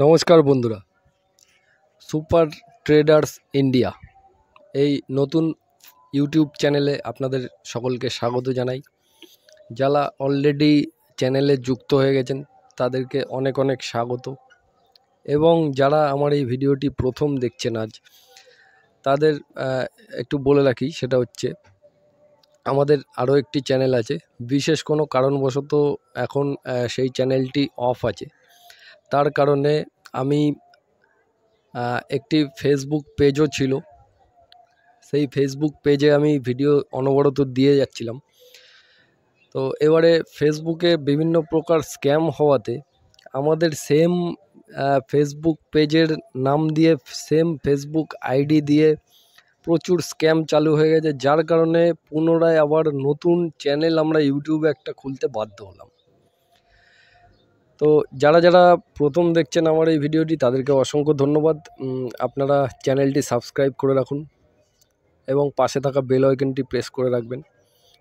নমস্কার বন্ধুরা, super traders India এই নতুন ইউটিউব চ্যানেলে আপনাদের সকলকে স্বাগত জানাই। যারা অলরেডি চ্যানেলে যুক্ত হয়ে গেছেন তাদেরকে অনেক অনেক স্বাগত, এবং যারা আমার এই ভিডিওটি প্রথম দেখছেন আজ, তাদের একটু বলে রাখি, সেটা হচ্ছে আমাদের আরও একটি চ্যানেল আছে। বিশেষ কোনো কারণবশত এখন সেই চ্যানেলটি অফ আছে। তার কারণে আমি একটি ফেসবুক পেজও ছিল, সেই ফেসবুক পেজে আমি ভিডিও অনবরত দিয়ে যাচ্ছিলাম। তো এবারে ফেসবুকে বিভিন্ন প্রকার স্ক্যাম হওয়াতে আমাদের সেম ফেসবুক পেজের নাম দিয়ে, সেম ফেসবুক আইডি দিয়ে প্রচুর স্ক্যাম চালু হয়ে গেছে, যার কারণে পুনরায় আবার নতুন চ্যানেল আমরা ইউটিউবে একটা খুলতে বাধ্য হলাম। তো যারা যারা প্রথম দেখছেন আমার এই ভিডিওটি, তাদেরকে অসংখ্য ধন্যবাদ। আপনারা চ্যানেলটি সাবস্ক্রাইব করে রাখুন এবং পাশে থাকা বেল আইকনটি প্রেস করে রাখবেন,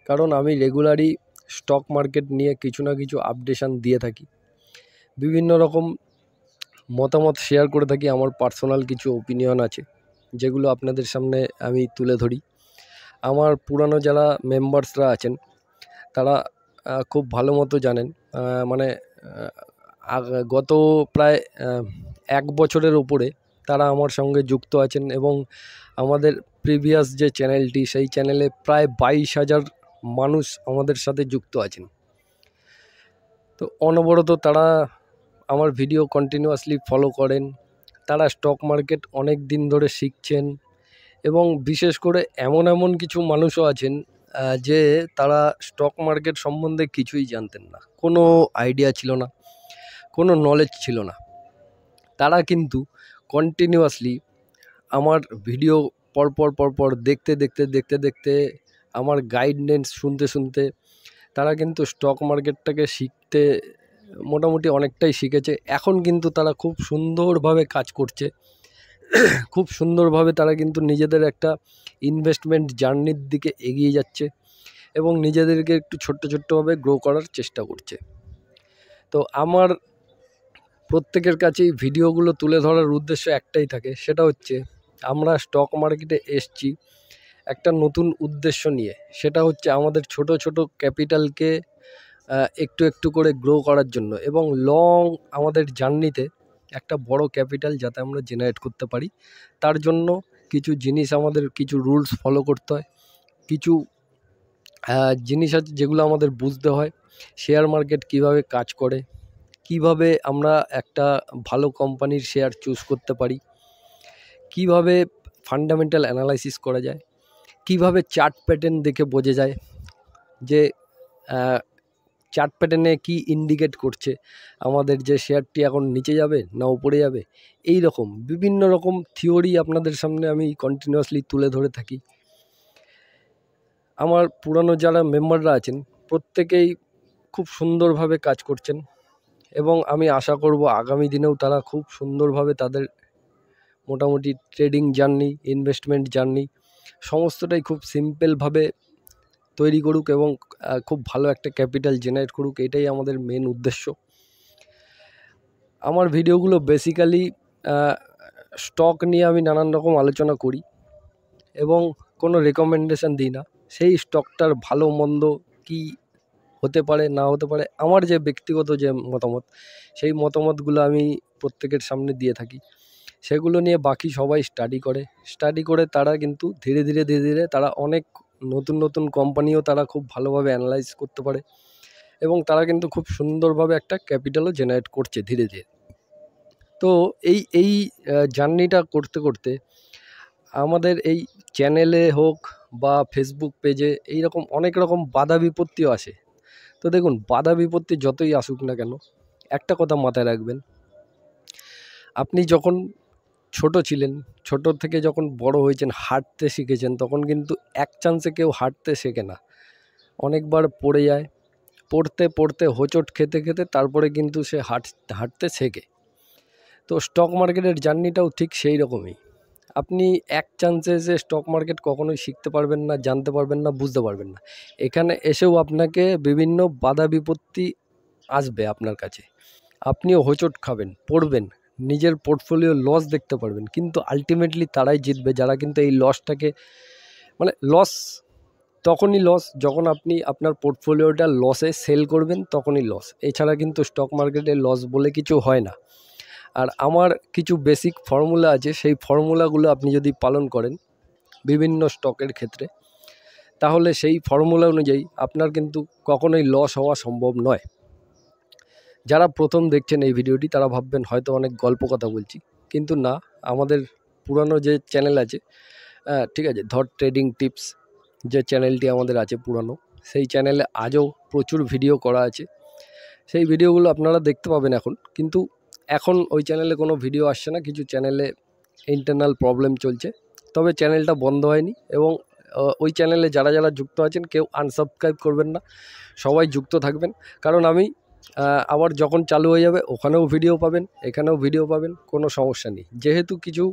কারণ আমি রেগুলারই স্টক মার্কেট নিয়ে কিছু না কিছু আপডেশান দিয়ে থাকি, বিভিন্ন রকম মতামত শেয়ার করে থাকি। আমার পার্সোনাল কিছু ওপিনিয়ন আছে যেগুলো আপনাদের সামনে আমি তুলে ধরি। আমার পুরানো যারা মেম্বার্সরা আছেন তারা খুব ভালো মতো জানেন, মানে গত প্রায় 1 বছরের উপরে তারা আমার সঙ্গে যুক্ত আছেন, এবং আমাদের প্রিভিয়াস যে চ্যানেলটি, সেই চ্যানেলে প্রায় 22,000 মানুষ আমাদের সাথে যুক্ত আছেন। তো অনবরত তারা আমার ভিডিও কন্টিনিউয়াসলি ফলো করেন। তারা স্টক মার্কেট অনেক দিন ধরে শিখছেন, এবং বিশেষ করে এমন এমন কিছু মানুষও আছেন যে তারা স্টক মার্কেট সম্বন্ধে কিছুই জানতেন না, কোনো আইডিয়া ছিল না, কোনো নলেজ ছিল না। তারা কিন্তু কন্টিনিউয়াসলি আমার ভিডিও পরপর দেখতে আমার গাইডলাইন্স শুনতে তারা কিন্তু স্টক মার্কেটটাকে শিখতে মোটামুটি অনেকটাই শিখেছে। এখন কিন্তু তারা খুব সুন্দরভাবে কাজ করছে, খুব সুন্দরভাবে তারা কিন্তু নিজেদের একটা ইনভেস্টমেন্ট জার্নির দিকে এগিয়ে যাচ্ছে, এবং নিজেদেরকে একটু ছোট্টভাবে গ্রো করার চেষ্টা করছে। তো আমার প্রত্যেকের কাছেই ভিডিওগুলো তুলে ধরার উদ্দেশ্য একটাই থাকে, সেটা হচ্ছে আমরা স্টক মার্কেটে এসছি একটা নতুন উদ্দেশ্য নিয়ে। সেটা হচ্ছে আমাদের ছোট ক্যাপিটালকে একটু করে গ্রো করার জন্য, এবং লং আমাদের জার্নিতে একটা বড় ক্যাপিটাল যাতে আমরা জেনারেট করতে পারি। তার জন্য কিছু জিনিস, আমাদের কিছু রুলস ফলো করতে হয়, কিছু জিনিস আছে যেগুলো আমাদের বুঝতে হয়। শেয়ার মার্কেট কিভাবে কাজ করে, কিভাবে আমরা একটা ভালো কোম্পানির শেয়ার চুজ করতে পারি, কিভাবে ফান্ডামেন্টাল অ্যানালাইসিস করা যায়, কিভাবে চার্ট প্যাটার্ন দেখে বোঝা যায় যে চার্ট প্যাটার্নে কি ইন্ডিকেট করছে আমাদের যে শেয়ারটি এখন নিচে যাবে না উপরে যাবে। এই রকম বিভিন্ন রকম থিওরি আপনাদের সামনে আমি কন্টিনিউয়াসলি তুলে ধরে থাকি। আমার পুরানো যারা মেম্বাররা আছেন প্রত্যেকেই খুব সুন্দরভাবে কাজ করছেন, এবং আমি আশা করব আগামী দিনেও তারা খুব সুন্দরভাবে তাদের মোটামুটি ট্রেডিং জার্নি, ইনভেস্টমেন্ট জার্নি সমস্তটাই খুব সিম্পলভাবে তৈরি করুক, এবং খুব ভালো একটা ক্যাপিটাল জেনারেট করুক। এটাই আমাদের মেন উদ্দেশ্য। আমার ভিডিওগুলো বেসিক্যালি স্টক নিয়ে আমি নানান রকম আলোচনা করি, এবং কোনো রেকমেন্ডেশন দিই না। সেই স্টকটার ভালো মন্দ কি হতে পারে না হতে পারে, আমার যে ব্যক্তিগত যে মতামত, সেই মতামতগুলো আমি প্রত্যেকের সামনে দিয়ে থাকি। সেগুলো নিয়ে বাকি সবাই স্টাডি করে তারা কিন্তু ধীরে ধীরে তারা অনেক নতুন কোম্পানিও তারা খুব ভালোভাবে অ্যানালাইজ করতে পারে, এবং তারা কিন্তু খুব সুন্দরভাবে একটা ক্যাপিটালও জেনারেট করছে ধীরে। তো এই জার্নিটা করতে আমাদের এই চ্যানেলে হোক বা ফেসবুক পেজে এইরকম অনেক রকম বাধা বিপত্তিও আসে। তো দেখুন, বাধা বিপত্তি যতই আসুক না কেন, একটা কথা মাথায় রাখবেন, আপনি যখন ছোট ছিলেন, ছোট থেকে যখন বড় হয়েছেন, হাঁটতে শিখেছেন, তখন কিন্তু এক চান্সে কেউ হাঁটতে শেখে না, অনেকবার পড়ে যায়। পড়তে হোঁচট খেতে তারপরে কিন্তু সে হাঁটতে শেখে। তো স্টক মার্কেটের জার্নিটাও ঠিক সেই রকমই। আপনি এক চান্সে যে স্টক মার্কেট কখনোই শিখতে পারবেন না, জানতে পারবেন না, বুঝতে পারবেন না। এখানে এসেও আপনাকে বিভিন্ন বাধা বিপত্তি আসবে আপনার কাছে, আপনিও হোঁচট খাবেন, পড়বেন, নিজের পোর্টফোলিও লস দেখতে পারবেন, কিন্তু আলটিমেটলি তারাই জিতবে যারা কিন্তু এই লসটাকে, মানে লস তখনই লস যখন আপনি আপনার পোর্টফোলিওটা লসে সেল করবেন, তখনই লস। এছাড়া কিন্তু স্টক মার্কেটে লস বলে কিছু হয় না। আর আমার কিছু বেসিক ফর্মুলা আছে, সেই ফর্মুলাগুলো আপনি যদি পালন করেন বিভিন্ন স্টকের ক্ষেত্রে, তাহলে সেই ফর্মুলা অনুযায়ী আপনার কিন্তু কখনোই লস হওয়া সম্ভব নয়। যারা প্রথম দেখছেন এই ভিডিওটি তারা ভাববেন হয়তো অনেক গল্প কথা বলছি, কিন্তু না, আমাদের পুরানো যে চ্যানেল আছে, ঠিক আছে, ধর ট্রেডিং টিপস যে চ্যানেলটি আমাদের আছে পুরানো, সেই চ্যানেলে আজও প্রচুর ভিডিও করা আছে। সেই ভিডিওগুলো আপনারা দেখতে পাবেন এখন, কিন্তু এখন ওই চ্যানেলে কোনো ভিডিও আসছে না, কিছু চ্যানেলে ইন্টারনাল প্রবলেম চলছে। তবে চ্যানেলটা বন্ধ হয়নি, এবং ওই চ্যানেলে যারা যারা যুক্ত আছেন কেউ আনসাবস্ক্রাইব করবেন না, সবাই যুক্ত থাকবেন। কারণ আমি আবার যখন চালু হয়ে যাবে ওখানেও ভিডিও পাবেন, এখানেও ভিডিও পাবেন, কোনো সমস্যা নেই। যেহেতু কিছু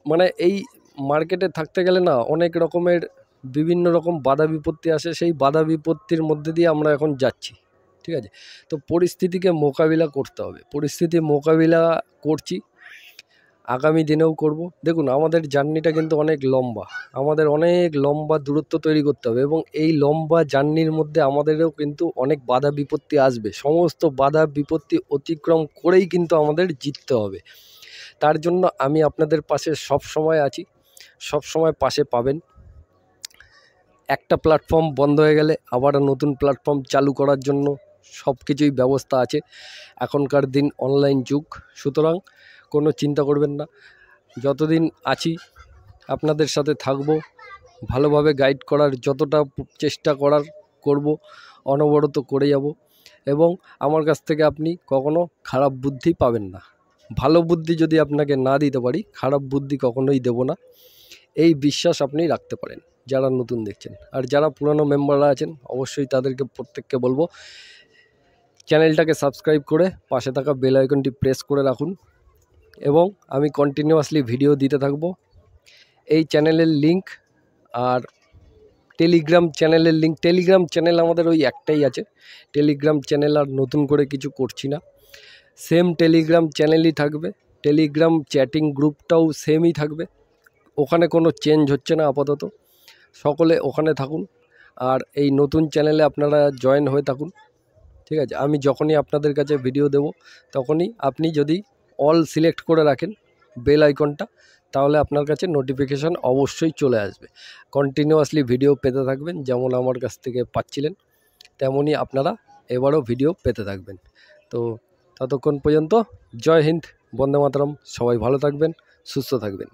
মানে এই মার্কেটে থাকতে গেলে না অনেক রকমের বিভিন্ন রকম বাধা বিপত্তি আসে, সেই বাধা বিপত্তির মধ্যে দিয়ে আমরা এখন যাচ্ছি, ঠিক আছে। তো পরিস্থিতিকে মোকাবিলা করতে হবে, পরিস্থিতি মোকাবিলা করছি, আগামী দিনেও করব। দেখুন আমাদের জার্নিটা কিন্তু অনেক লম্বা, আমাদের অনেক লম্বা দূরত্ব তৈরি করতে হবে, এবং এই লম্বা জার্নির মধ্যে আমাদেরও কিন্তু অনেক বাধা বিপত্তি আসবে। সমস্ত বাধা বিপত্তি অতিক্রম করেই কিন্তু আমাদের জিততে হবে। তার জন্য আমি আপনাদের পাশে সব সময় আছি, সব সময় পাশে পাবেন। একটা প্ল্যাটফর্ম বন্ধ হয়ে গেলে আবার নতুন প্ল্যাটফর্ম চালু করার জন্য সব কিছুই ব্যবস্থা আছে। এখনকার দিন অনলাইন যুগ, সুতরাং কোনো চিন্তা করবেন না। যতদিন আছি আপনাদের সাথে থাকব, ভালোভাবে গাইড করার যতটা চেষ্টা করার করব, অনবরত করে যাব, এবং আমার কাছ থেকে আপনি কখনো খারাপ বুদ্ধি পাবেন না। ভালো বুদ্ধি যদি আপনাকে না দিতে পারি, খারাপ বুদ্ধি কখনোই দেব না, এই বিশ্বাস আপনি রাখতে পারেন যারা নতুন দেখছেন। আর যারা পুরানো মেম্বাররা আছেন অবশ্যই তাদেরকে প্রত্যেককে বলবো চ্যানেলটাকে সাবস্ক্রাইব করে পাশে থাকা বেল আইকনটি প্রেস করে রাখুন, এবং আমি কন্টিনিউয়াসলি ভিডিও দিতে থাকবো। এই চ্যানেলের লিঙ্ক আর টেলিগ্রাম চ্যানেলের লিঙ্ক, টেলিগ্রাম চ্যানেল আমাদের ওই একটাই আছে, টেলিগ্রাম চ্যানেল আর নতুন করে কিছু করছি না, সেম টেলিগ্রাম চ্যানেলই থাকবে, টেলিগ্রাম চ্যাটিং গ্রুপটাও সেমই থাকবে, ওখানে কোনো চেঞ্জ হচ্ছে না আপাতত। সকলে ওখানে থাকুন, আর এই নতুন চ্যানেলে আপনারা জয়েন হয়ে থাকুন, ঠিক আছে। আমি যখনই আপনাদের কাছে ভিডিও দেব তখনই আপনি যদি অল সিলেক্ট করে রাখেন বেল আইকনটা, তাহলে আপনার কাছে নোটিফিকেশান অবশ্যই চলে আসবে। কন্টিনিউয়াসলি ভিডিও পেতে থাকবেন, যেমন আমার কাছ থেকে পাচ্ছিলেন তেমনই আপনারা এবারও ভিডিও পেতে থাকবেন। তো ততক্ষণ পর্যন্ত জয় হিন্দ, বন্দে মাতরম, সবাই ভালো থাকবেন, সুস্থ থাকবেন।